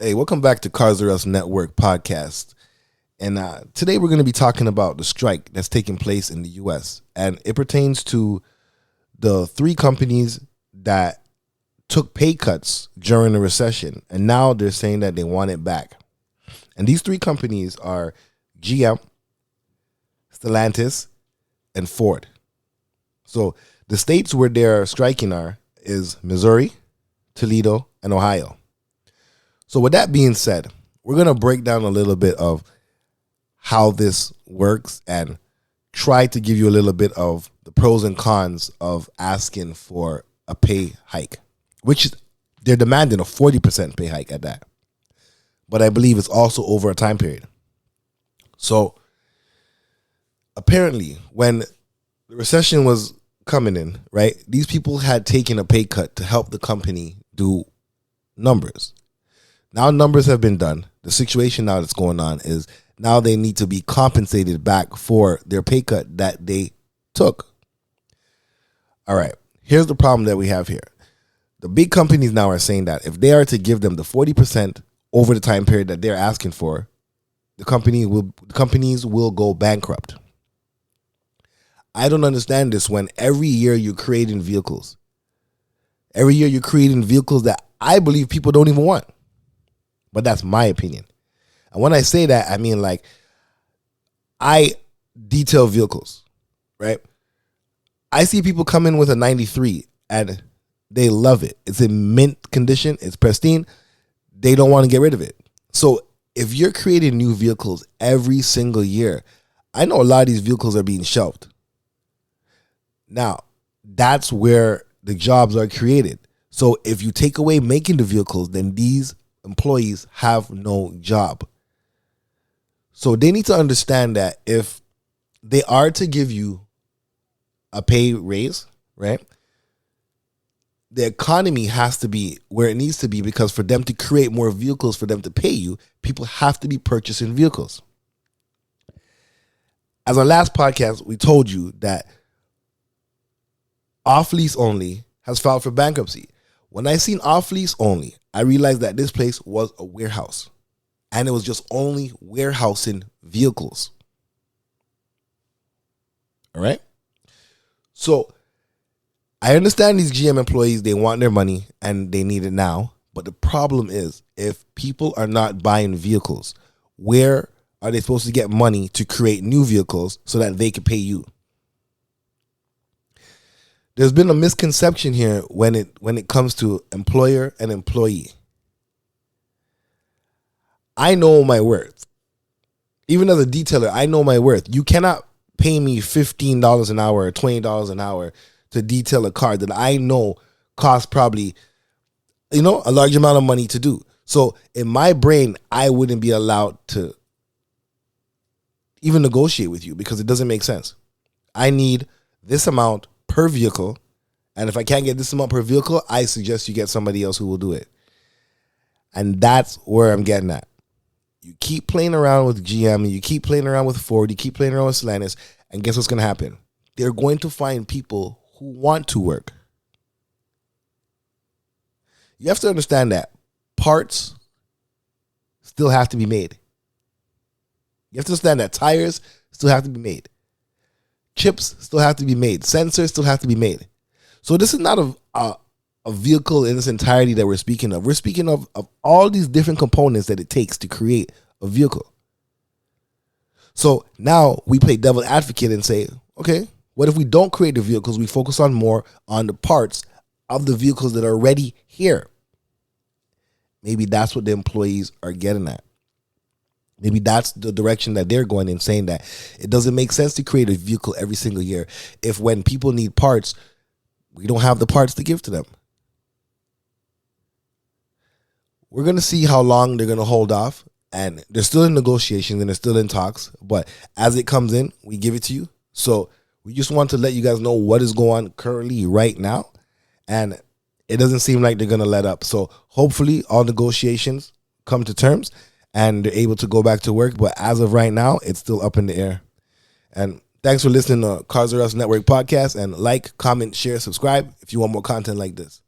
Hey, welcome back to Cars R Us Network podcast. And today we're going to be talking about the strike that's taking place in the U.S. And it pertains to the three companies that took pay cuts during the recession. And now they're saying that they want it back. And these three companies are GM, Stellantis, and Ford. So the states where they're striking is Missouri, Toledo, and Ohio. So with that being said, we're going to break down a little bit of how this works and try to give you a little bit of the pros and cons of asking for a pay hike, which they're demanding a 40% pay hike at that. But I believe it's also over a time period. So apparently when the recession was coming in, right, these people had taken a pay cut to help the company do numbers. Now numbers have been done. The situation now that's going on is now they need to be compensated back for their pay cut that they took. All right, here's the problem that we have here. The big companies now are saying that if they are to give them the 40% over the time period that they're asking for, the companies will go bankrupt. I don't understand this when every year you're creating vehicles. Every year you're creating vehicles that I believe people don't even want. But that's my opinion. And when I say that, I mean like I detail vehicles, right? I see people come in with a 93 and they love it. It's in mint condition. It's pristine. They don't want to get rid of it. So if you're creating new vehicles every single year, I know a lot of these vehicles are being shelved. Now, that's where the jobs are created. So if you take away making the vehicles, then these employees have no job. So they need to understand that if they are to give you a pay raise, right, the economy has to be where it needs to be, because for them to create more vehicles, for them to pay you, people have to be purchasing vehicles. As our last podcast, we told you that Off Lease Only has filed for bankruptcy. When I seen Off Lease Only, I realized that this place was a warehouse. And it was just only warehousing vehicles. All right? So, I understand these GM employees, they want their money and they need it now. But the problem is, if people are not buying vehicles, where are they supposed to get money to create new vehicles so that they can pay you? There's been a misconception here when it comes to employer and employee. I know my worth. Even as a detailer, I know my worth. You cannot pay me $15 an hour or $20 an hour to detail a car that I know costs probably, a large amount of money to do. So in my brain, I wouldn't be allowed to even negotiate with you because it doesn't make sense. I need this amount per vehicle, and if I can't get this amount per vehicle, I suggest you get somebody else who will do it. And that's where I'm getting at. You keep playing around with GM, and you keep playing around with Ford, you keep playing around with Stellantis, and guess what's going to happen? They're going to find people who want to work. You have to understand that parts still have to be made. You have to understand that tires still have to be made. Chips still have to be made. Sensors still have to be made. So this is not a vehicle in its entirety that we're speaking of. We're speaking of all these different components that it takes to create a vehicle. So now we play devil advocate and say, okay, what if we don't create the vehicles? We focus on more on the parts of the vehicles that are already here. Maybe that's what the employees are getting at. Maybe that's the direction that they're going in, saying that it doesn't make sense to create a vehicle every single year if when people need parts, we don't have the parts to give to them. We're going to see how long they're going to hold off, and they're still in negotiations and they're still in talks, but as it comes in, we give it to you. So we just want to let you guys know what is going on currently right now, and it doesn't seem like they're going to let up. So hopefully all negotiations come to terms and they're able to go back to work. But as of right now, it's still up in the air. And thanks for listening to Cars R Us Network podcast. And like, comment, share, subscribe if you want more content like this.